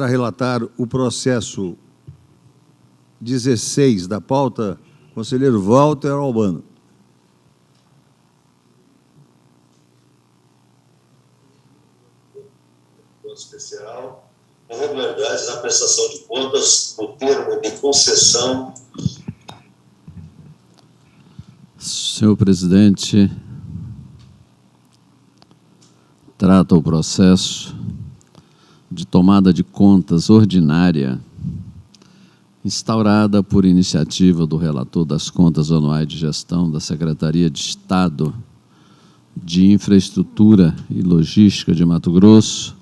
Para relatar o processo 16 da pauta, conselheiro Walter Albano. Especial, irregularidades na prestação de contas no termo de concessão. Senhor presidente, trata o processo de tomada de contas ordinária instaurada por iniciativa do relator das contas anuais de gestão da Secretaria de Estado de Infraestrutura e Logística de Mato Grosso,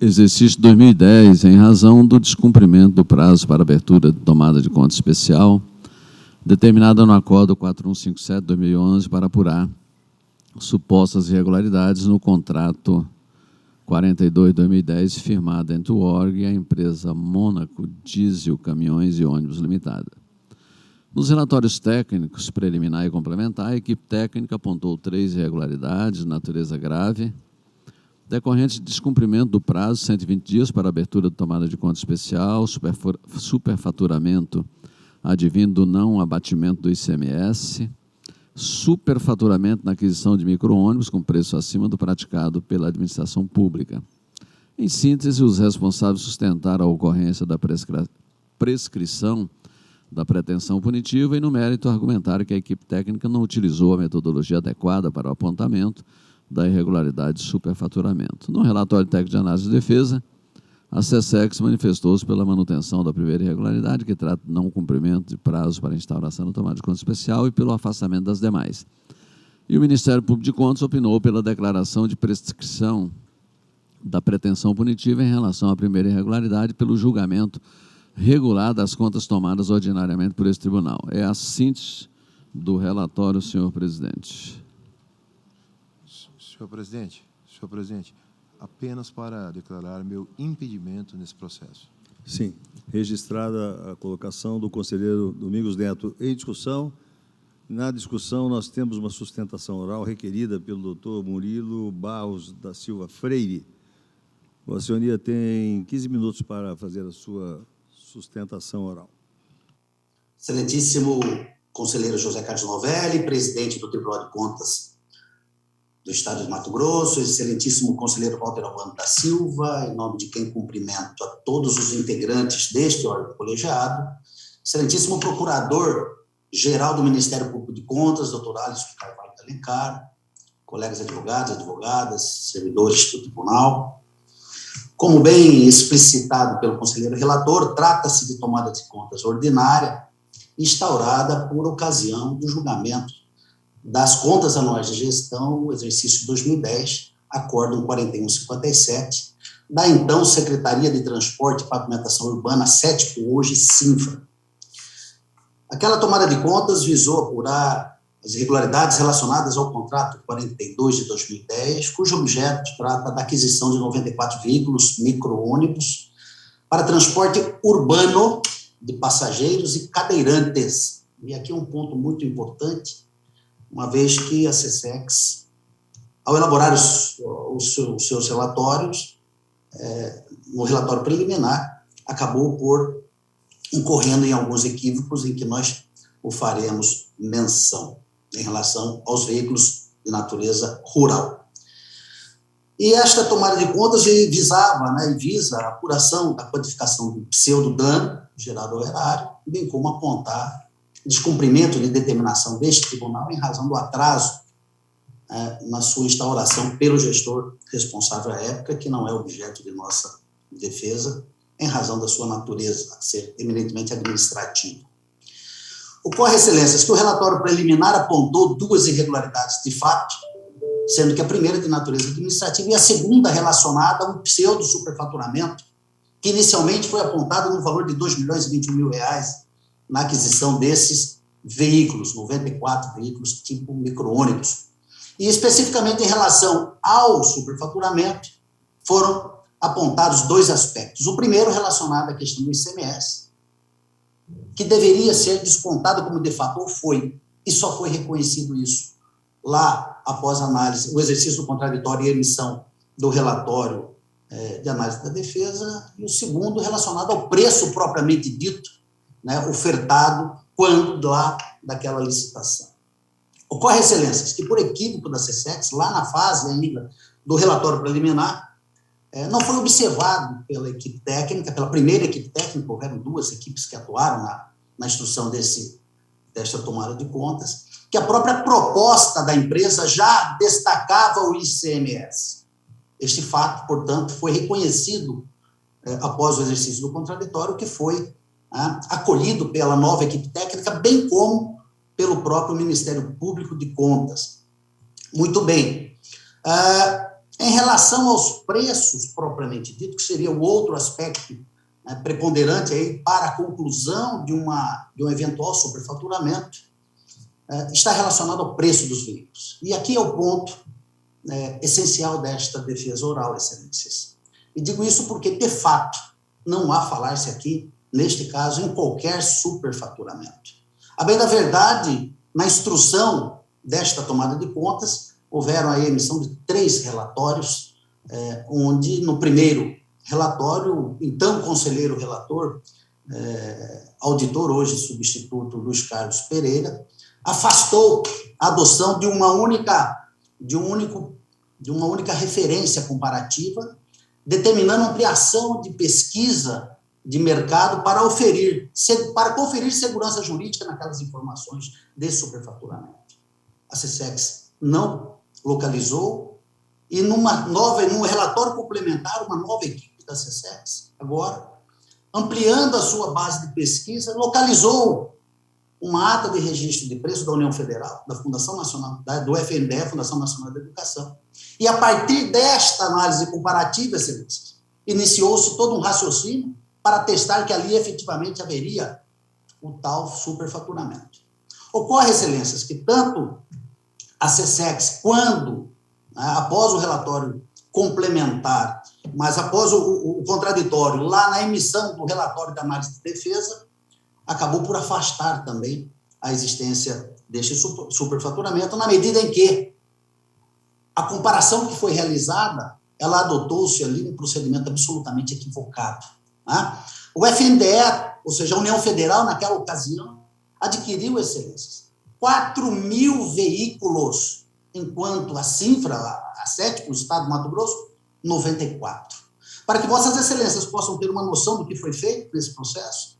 exercício 2010, em razão do descumprimento do prazo para abertura de tomada de conta especial, determinada no Acordo 4157/2011 para apurar supostas irregularidades no contrato 42/2010, firmado entre o órgão e a empresa Mônaco Diesel Caminhões e Ônibus Limitada. Nos relatórios técnicos, preliminar e complementar, a equipe técnica apontou 3 irregularidades de natureza grave, decorrente de descumprimento do prazo, 120 dias para abertura de tomada de conta especial, superfaturamento advindo do não abatimento do ICMS, superfaturamento na aquisição de micro-ônibus com preço acima do praticado pela administração pública. Em síntese, os responsáveis sustentaram a ocorrência da prescrição da pretensão punitiva e, no mérito, argumentaram que a equipe técnica não utilizou a metodologia adequada para o apontamento da irregularidade de superfaturamento. No relatório técnico de análise de defesa, a SESEX manifestou-se pela manutenção da primeira irregularidade, que trata de não cumprimento de prazo para instauração da tomada de conta especial, e pelo afastamento das demais. E o Ministério Público de Contas opinou pela declaração de prescrição da pretensão punitiva em relação à primeira irregularidade pelo julgamento regular das contas tomadas ordinariamente por esse tribunal. É a síntese do relatório, senhor presidente. Senhor presidente, apenas para declarar meu impedimento nesse processo. Sim. Registrada a colocação do conselheiro Domingos Neto em discussão. Na discussão, nós temos uma sustentação oral requerida pelo doutor Murilo Barros da Silva Freire. Vossa Senhoria tem 15 minutos para fazer a sua sustentação oral. Excelentíssimo conselheiro José Carlos Novelli, presidente do Tribunal de Contas do Estado de Mato Grosso, excelentíssimo conselheiro Walter Albano da Silva, em nome de quem cumprimento a todos os integrantes deste órgão colegiado, excelentíssimo procurador-geral do Ministério Público de Contas, doutor Alisson Carvalho de Alencar, colegas advogados, advogadas, servidores do tribunal. Como bem explicitado pelo conselheiro relator, trata-se de tomada de contas ordinária, instaurada por ocasião do julgamento das contas anuais de gestão, exercício 2010, Acórdão 4157, da então Secretaria de Transporte e Pavimentação Urbana, SETPO, hoje SINFRA. Aquela tomada de contas visou apurar as irregularidades relacionadas ao contrato 42 de 2010, cujo objeto trata da aquisição de 94 veículos micro-ônibus para transporte urbano de passageiros e cadeirantes. E aqui um ponto muito importante, uma vez que a SESEX, ao elaborar os seus relatórios, no relatório preliminar, acabou por incorrendo em alguns equívocos em que nós o faremos menção em relação aos veículos de natureza rural. E esta tomada de contas visava, e visa a apuração da quantificação do pseudo-dano gerado ao erário, bem como apontar descumprimento de determinação deste tribunal em razão do atraso na sua instauração pelo gestor responsável à época, que não é objeto de nossa defesa, em razão da sua natureza, ser eminentemente administrativa. Ocorre, excelências, que o relatório preliminar apontou 2 irregularidades de fato, sendo que a primeira de natureza administrativa e a segunda relacionada a um pseudo-superfaturamento, que inicialmente foi apontado no valor de R$2.021.000 na aquisição desses veículos, 94 veículos tipo micro-ônibus. E, especificamente, em relação ao superfaturamento, foram apontados 2 aspectos. O primeiro relacionado à questão do ICMS, que deveria ser descontado como de fato foi, e só foi reconhecido isso lá, após análise, o exercício do contraditório e emissão do relatório de análise da defesa, e o segundo relacionado ao preço propriamente dito, né, ofertado quando lá daquela licitação. Ocorre, excelências, que por equívoco da CSEX, lá na fase ainda do relatório preliminar, não foi observado pela equipe técnica, pela primeira equipe técnica, houveram 2 equipes que atuaram na instrução desta tomada de contas, que a própria proposta da empresa já destacava o ICMS. Este fato, portanto, foi reconhecido após o exercício do contraditório, que foi acolhido pela nova equipe técnica, bem como pelo próprio Ministério Público de Contas. Muito bem. Em relação aos preços propriamente dito, que seria o outro aspecto preponderante aí para a conclusão de um eventual superfaturamento, está relacionado ao preço dos veículos. E aqui é o ponto essencial desta defesa oral, excelências. E digo isso porque, de fato, não há falar-se aqui, neste caso, em qualquer superfaturamento. A bem da verdade, na instrução desta tomada de contas, houveram a emissão de 3 relatórios, onde, no primeiro relatório, o então conselheiro relator, auditor, hoje substituto Luiz Carlos Pereira, afastou a adoção de uma única referência comparativa, determinando ampliação de pesquisa de mercado para conferir segurança jurídica naquelas informações de superfaturamento. A CSEX não localizou, e num relatório complementar, uma nova equipe da CSEX, agora, ampliando a sua base de pesquisa, localizou uma ata de registro de preço da União Federal, da Fundação Nacional, do FNDE, Fundação Nacional da Educação, e a partir desta análise comparativa, excelências, iniciou-se todo um raciocínio para testar que ali efetivamente haveria o tal superfaturamento. Ocorre, excelências, que tanto a CSEX, quando, após o relatório complementar, mas após o contraditório, lá na emissão do relatório da análise de defesa, acabou por afastar também a existência deste superfaturamento, na medida em que a comparação que foi realizada, ela adotou-se ali um procedimento absolutamente equivocado. O FNDE, ou seja, a União Federal, naquela ocasião, adquiriu, excelências, 4.000 veículos, enquanto a Cinfra, a CETIC, o Estado do Mato Grosso, 94. Para que vossas excelências possam ter uma noção do que foi feito nesse processo,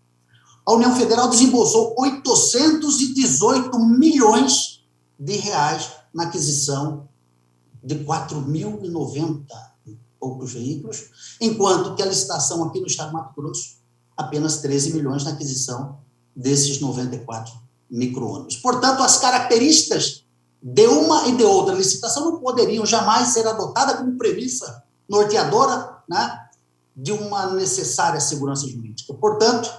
a União Federal desembolsou 818 milhões de reais na aquisição de 4.090 e poucos veículos, enquanto que a licitação aqui no Estado do Mato Grosso, apenas 13 milhões na aquisição desses 94 micro-ônibus. Portanto, as características de uma e de outra licitação não poderiam jamais ser adotadas como premissa norteadora, de uma necessária segurança jurídica. Portanto,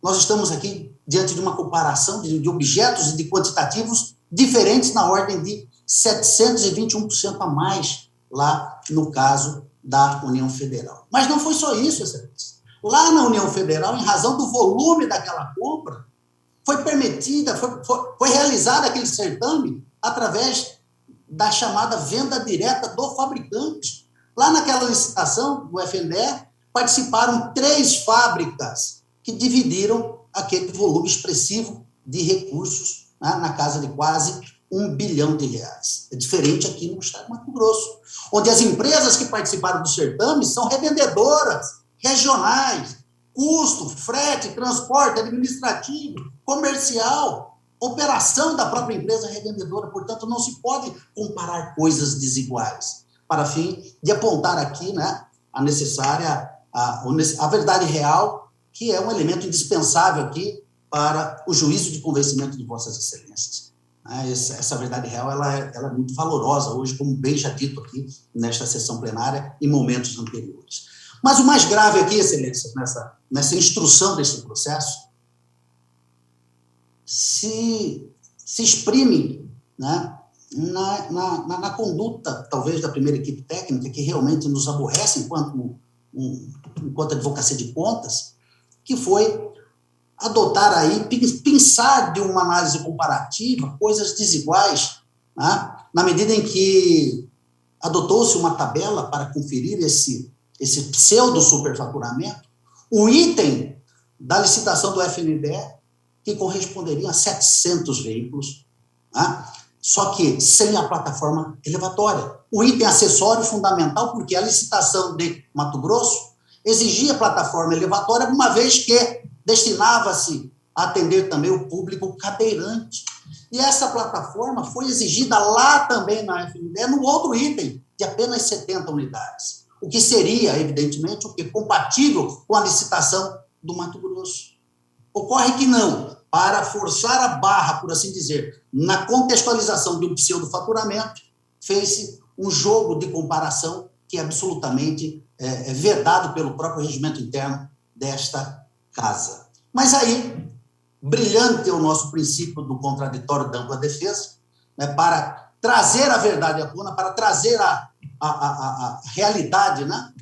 nós estamos aqui diante de uma comparação de objetos e de quantitativos diferentes na ordem de 721% a mais, lá no caso da União Federal. Mas não foi só isso, excelência. Lá na União Federal, em razão do volume daquela compra, foi permitida, foi realizado aquele certame através da chamada venda direta do fabricante. Lá naquela licitação do FNDE, participaram 3 fábricas que dividiram aquele volume expressivo de recursos, na casa de quase R$1 bilhão. É diferente aqui no Estado do Mato Grosso, onde as empresas que participaram do certame são revendedoras, regionais, custo, frete, transporte, administrativo, comercial, operação da própria empresa revendedora. Portanto, não se pode comparar coisas desiguais, para fim de apontar aqui a necessária, a verdade real, que é um elemento indispensável aqui para o juízo de convencimento de vossas excelências. Essa verdade real ela é muito valorosa hoje, como bem já dito aqui nesta sessão plenária em momentos anteriores. Mas o mais grave aqui, excelências, nessa instrução desse processo, se exprime na conduta, talvez, da primeira equipe técnica, que realmente nos aborrece enquanto advocacia de contas, que foi adotar aí, pensar de uma análise comparativa, coisas desiguais, na medida em que adotou-se uma tabela para conferir esse pseudo-superfaturamento, o item da licitação do FNDE, que corresponderia a 700 veículos, tá? Só que sem a plataforma elevatória. O item acessório fundamental, porque a licitação de Mato Grosso exigia plataforma elevatória, uma vez que destinava-se a atender também o público cadeirante. E essa plataforma foi exigida lá também na FNDE, no outro item, de apenas 70 unidades. O que seria, evidentemente, o que compatível com a licitação do Mato Grosso. Ocorre que não, para forçar a barra, por assim dizer, na contextualização de um pseudo-faturamento, fez-se um jogo de comparação que é absolutamente vedado pelo próprio regimento interno desta casa. Mas aí, brilhante é o nosso princípio do contraditório da ampla defesa, né, para trazer a verdade à tona, para trazer a realidade, né,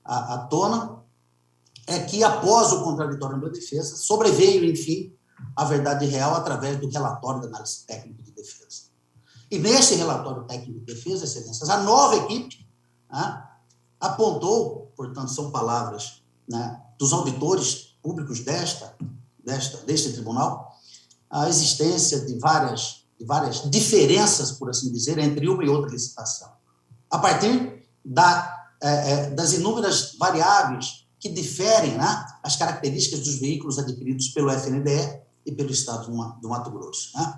à tona, é que, após o contraditório da ampla defesa, sobreveio, enfim, a verdade real através do relatório da análise técnica de defesa. E neste relatório técnico de defesa, excelências, a nova equipe, né, apontou, portanto, são palavras, né, dos auditores públicos deste tribunal, a existência de várias diferenças, por assim dizer, entre uma e outra licitação, a partir das inúmeras variáveis que diferem, né, as características dos veículos adquiridos pelo FNDE e pelo Estado do Mato Grosso. Né?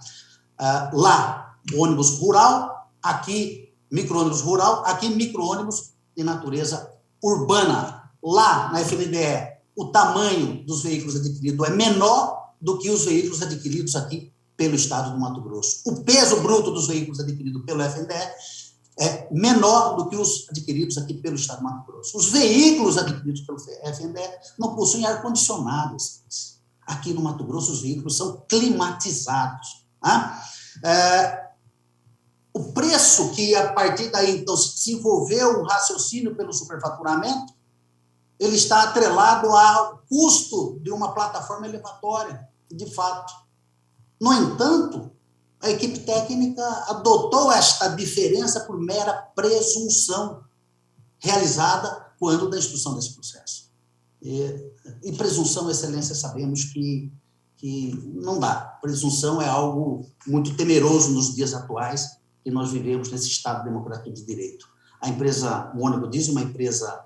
Lá, ônibus rural, aqui, micro-ônibus rural, aqui, micro-ônibus de natureza urbana. Lá, na FNDE, o tamanho dos veículos adquiridos é menor do que os veículos adquiridos aqui pelo Estado do Mato Grosso. O peso bruto dos veículos adquiridos pelo FNDE é menor do que os adquiridos aqui pelo Estado do Mato Grosso. Os veículos adquiridos pelo FNDE não possuem ar-condicionado. Aqui no Mato Grosso, os veículos são climatizados. Tá? O preço que, a partir daí, então, se desenvolveu um raciocínio pelo superfaturamento, ele está atrelado ao custo de uma plataforma elevatória, de fato. No entanto, a equipe técnica adotou esta diferença por mera presunção realizada quando da instrução desse processo. E presunção, excelência, sabemos que não dá. Presunção é algo muito temeroso nos dias atuais que nós vivemos nesse Estado democrático de direito. A empresa Mônaco Diesel, uma empresa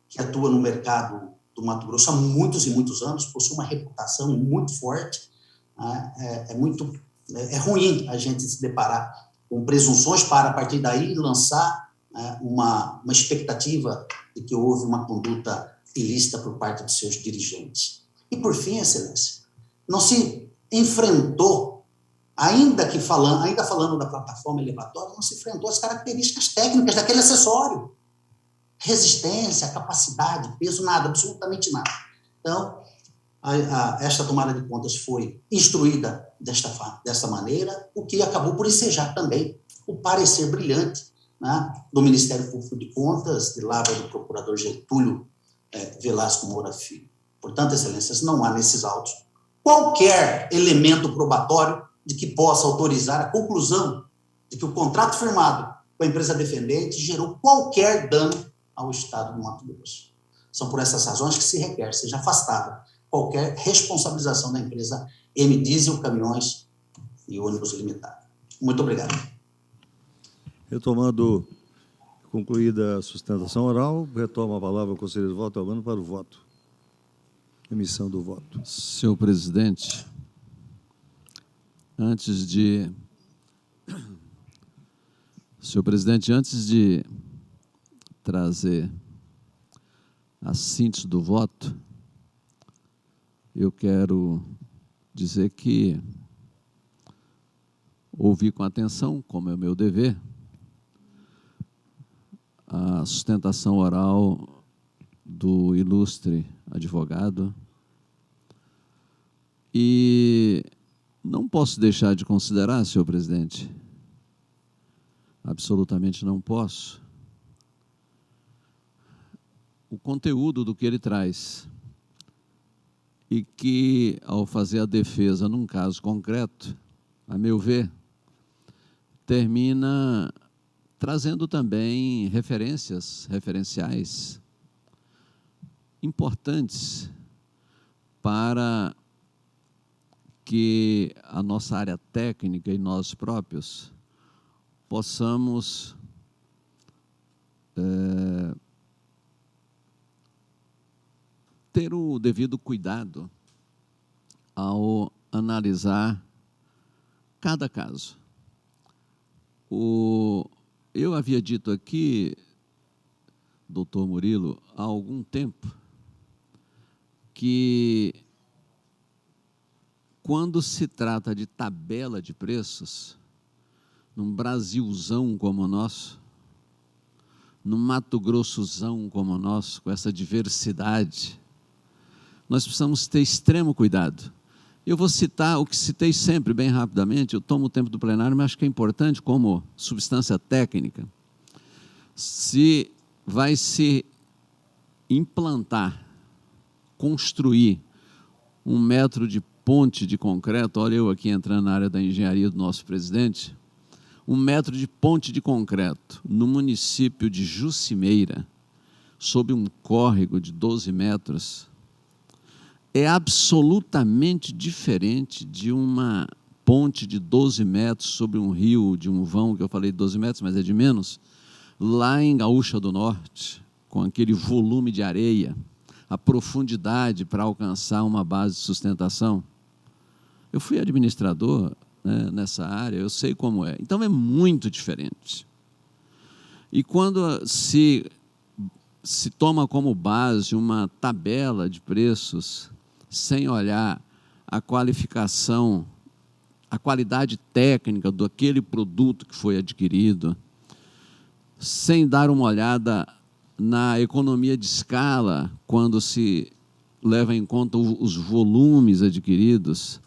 que atua no mercado do Mato Grosso há muitos e muitos anos, possui uma reputação muito forte. É ruim a gente se deparar com presunções para, a partir daí, lançar uma expectativa de que houve uma conduta ilícita por parte de seus dirigentes. E, por fim, excelência, não se enfrentou, ainda falando da plataforma elevatória, não se enfrentou as características técnicas daquele acessório. Resistência, capacidade, peso, nada, absolutamente nada. Então, esta tomada de contas foi instruída desta maneira, o que acabou por ensejar também o parecer brilhante, né, do Ministério Público de Contas, de lá do procurador Getúlio Velasco Moura Filho. Portanto, excelências, não há nesses autos qualquer elemento probatório de que possa autorizar a conclusão de que o contrato firmado com a empresa defendente gerou qualquer dano ao Estado do Mato Grosso. São por essas razões que se requer seja afastada qualquer responsabilização da empresa M Diesel Caminhões e Ônibus Limitada. Muito obrigado. Retomando, concluída a sustentação oral, retoma a palavra o conselheiro Walter Albano para o voto. Emissão do voto. Senhor presidente, antes de trazer a síntese do voto, eu quero dizer que ouvi com atenção, como é o meu dever, a sustentação oral do ilustre advogado e não posso deixar de considerar, senhor presidente, absolutamente não posso, o conteúdo do que ele traz e que, ao fazer a defesa num caso concreto, a meu ver, termina trazendo também referenciais importantes para que a nossa área técnica e nós próprios possamos ter o devido cuidado ao analisar cada caso. Eu havia dito aqui, doutor Murilo, há algum tempo, que quando se trata de tabela de preços, num Brasilzão como o nosso, num Mato Grossozão como o nosso, com essa diversidade, nós precisamos ter extremo cuidado. Eu vou citar o que citei sempre, bem rapidamente, eu tomo o tempo do plenário, mas acho que é importante como substância técnica. Se vai se implantar, construir 1 metro de ponte de concreto, olha eu aqui entrando na área da engenharia do nosso presidente, 1 metro de ponte de concreto no município de Jucimeira, sob um córrego de 12 metros, é absolutamente diferente de uma ponte de 12 metros sobre um rio, de um vão, que eu falei de 12 metros, mas é de menos, lá em Gaúcha do Norte, com aquele volume de areia, a profundidade para alcançar uma base de sustentação. Eu fui administrador, né, nessa área, eu sei como é. Então, é muito diferente. E quando se toma como base uma tabela de preços, sem olhar a qualificação, a qualidade técnica daquele produto que foi adquirido, sem dar uma olhada na economia de escala, quando se leva em conta os volumes adquiridos,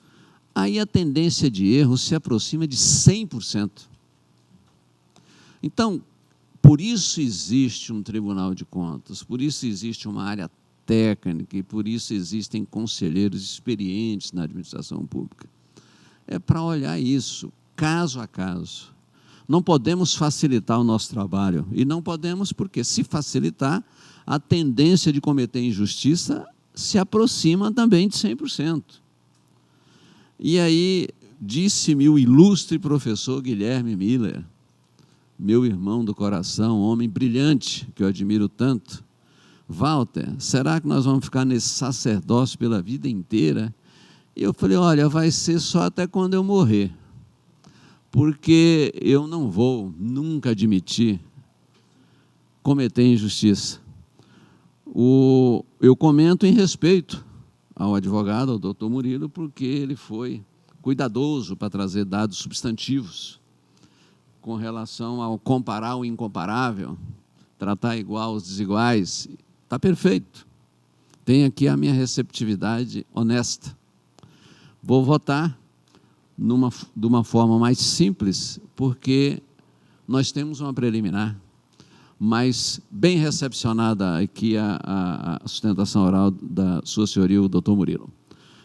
aí a tendência de erro se aproxima de 100%. Então, por isso existe um Tribunal de Contas, por isso existe uma área técnica e por isso existem conselheiros experientes na administração pública. É para olhar isso, caso a caso. Não podemos facilitar o nosso trabalho, e não podemos porque, se facilitar, a tendência de cometer injustiça se aproxima também de 100%. E aí, disse-me o ilustre professor Guilherme Miller, meu irmão do coração, homem brilhante, que eu admiro tanto, Walter, será que nós vamos ficar nesse sacerdócio pela vida inteira? E eu falei, olha, vai ser só até quando eu morrer, porque eu não vou nunca admitir cometer injustiça. Eu comento em respeito ao advogado, ao doutor Murilo, porque ele foi cuidadoso para trazer dados substantivos com relação ao comparar o incomparável, tratar igual os desiguais. Está perfeito. Tem aqui a minha receptividade honesta. Vou votar de uma forma mais simples, porque nós temos uma preliminar, mas bem recepcionada aqui a sustentação oral da sua senhoria, o doutor Murilo.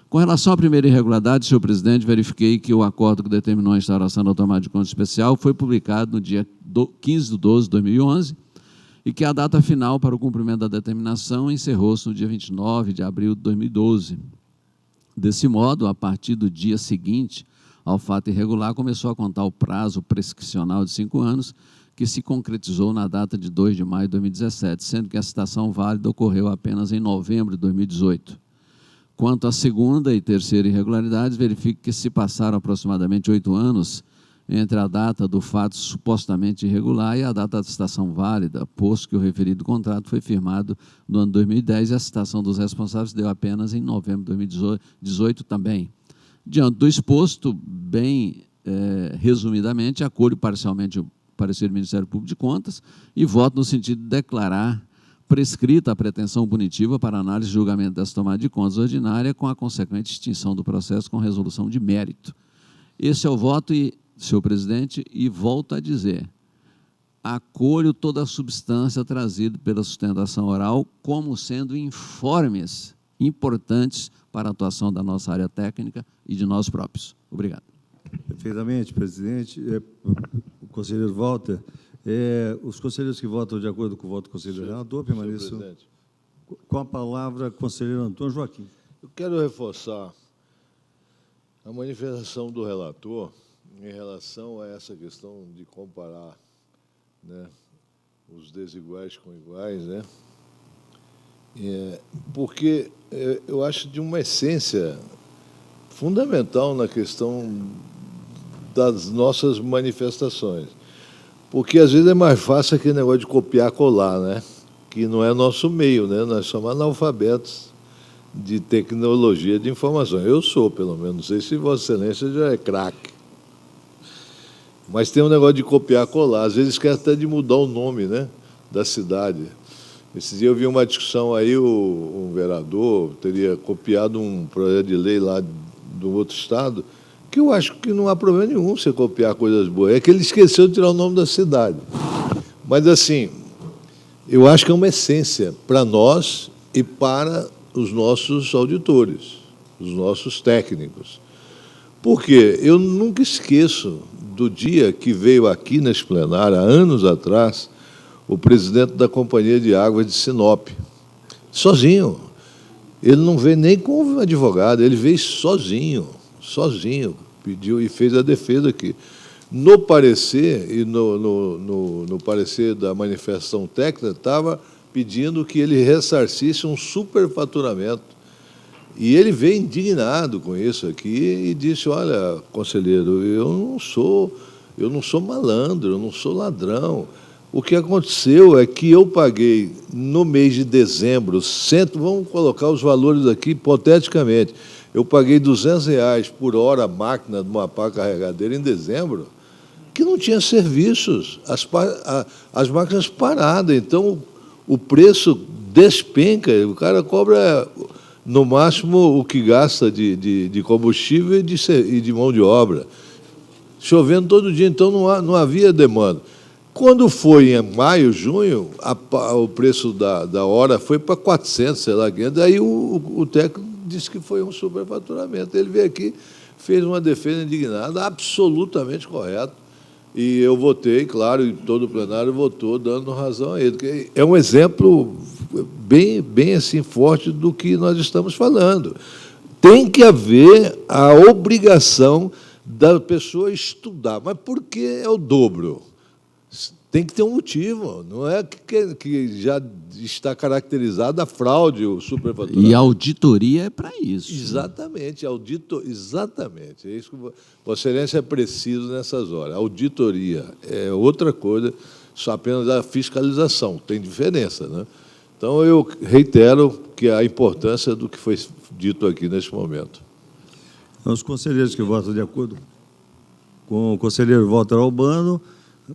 Com relação à primeira irregularidade, senhor presidente, verifiquei que o acordo que determinou a instauração da tomada de conta especial foi publicado no dia 15 de 12 de 2011 e que a data final para o cumprimento da determinação encerrou-se no dia 29 de abril de 2012. Desse modo, a partir do dia seguinte ao fato irregular, começou a contar o prazo prescricional de 5 anos, que se concretizou na data de 2 de maio de 2017, sendo que a citação válida ocorreu apenas em novembro de 2018. Quanto à segunda e terceira irregularidades, verifique que se passaram aproximadamente 8 anos entre a data do fato supostamente irregular e a data da citação válida, posto que o referido contrato foi firmado no ano 2010 e a citação dos responsáveis deu apenas em novembro de 2018 também. Diante do exposto, bem resumidamente, acolho parcialmente o parecer do Ministério Público de Contas e voto no sentido de declarar prescrita a pretensão punitiva para análise e julgamento dessa tomada de contas ordinária com a consequente extinção do processo com resolução de mérito. Esse é o voto, senhor presidente, e volto a dizer, acolho toda a substância trazida pela sustentação oral como sendo informes importantes para a atuação da nossa área técnica e de nós próprios. Obrigado. Perfeitamente, presidente. O conselheiro Walter, os conselheiros que votam de acordo com o voto do conselheiro relator permaneçam. Com a palavra, conselheiro Antônio Joaquim. Eu quero reforçar a manifestação do relator em relação a essa questão de comparar, né, os desiguais com iguais, né? Porque eu acho de uma essência fundamental na questão das nossas manifestações. Porque, às vezes, é mais fácil aquele negócio de copiar e colar, né? Que não é nosso meio, né? Nós somos analfabetos de tecnologia de informação. Eu sou, pelo menos. Não sei se Vossa Excelência já é craque. Mas tem um negócio de copiar e colar. Às vezes esquece até de mudar o nome, né, da cidade. Esse dia eu vi uma discussão aí, um vereador teria copiado um projeto de lei lá do outro estado, que eu acho que não há problema nenhum você copiar coisas boas. É que ele esqueceu de tirar o nome da cidade. Mas, assim, eu acho que é uma essência para nós e para os nossos auditores, os nossos técnicos. Porque eu nunca esqueço do dia que veio aqui nesse plenário, há anos atrás, o presidente da Companhia de Águas de Sinop, sozinho. Ele não veio nem com advogado, ele veio sozinho, pediu e fez a defesa aqui. No parecer, e no parecer da manifestação técnica, estava pedindo que ele ressarcisse um superfaturamento. E ele veio indignado com isso aqui e disse, olha, conselheiro, eu não sou malandro, eu não sou ladrão. O que aconteceu é que eu paguei, no mês de dezembro, vamos colocar os valores aqui hipoteticamente, eu paguei R$200 por hora a máquina de uma pá carregadeira em dezembro, que não tinha serviços, as máquinas paradas, então o preço despenca, o cara cobra no máximo o que gasta de combustível e de mão de obra. Chovendo todo dia, então não havia demanda. Quando foi em maio, junho, o preço da hora foi para 400, sei lá, daí o técnico disse que foi um superfaturamento. Ele veio aqui, fez uma defesa indignada, absolutamente correta, e eu votei, claro, e todo o plenário votou, dando razão a ele. Porque é um exemplo bem assim, forte do que nós estamos falando. Tem que haver a obrigação da pessoa estudar. Mas por que é o dobro? Tem que ter um motivo, não é que já está caracterizada a fraude, o superfaturamento. E a auditoria é para isso. Exatamente, exatamente. É isso que Vossa Excelência é preciso nessas horas. A auditoria é outra coisa, só apenas a fiscalização, tem diferença, né? Então, eu reitero que a importância do que foi dito aqui neste momento. Os conselheiros que votam de acordo com o conselheiro Walter Albano,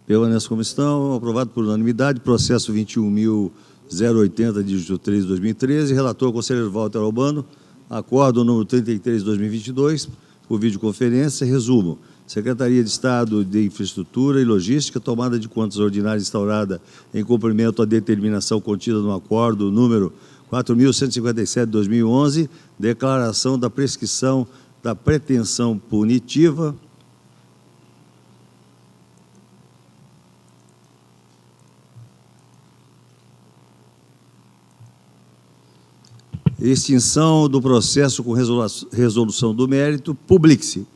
permanece como estão, aprovado por unanimidade, processo 21.080, dígito 3 de 2013, relator conselheiro Walter Albano, acordo número 33 de 2022, por videoconferência, resumo, Secretaria de Estado de Infraestrutura e Logística, tomada de contas ordinária instaurada em cumprimento à determinação contida no acordo número 4.157 de 2011, declaração da prescrição da pretensão punitiva, extinção do processo com resolução do mérito, publique-se.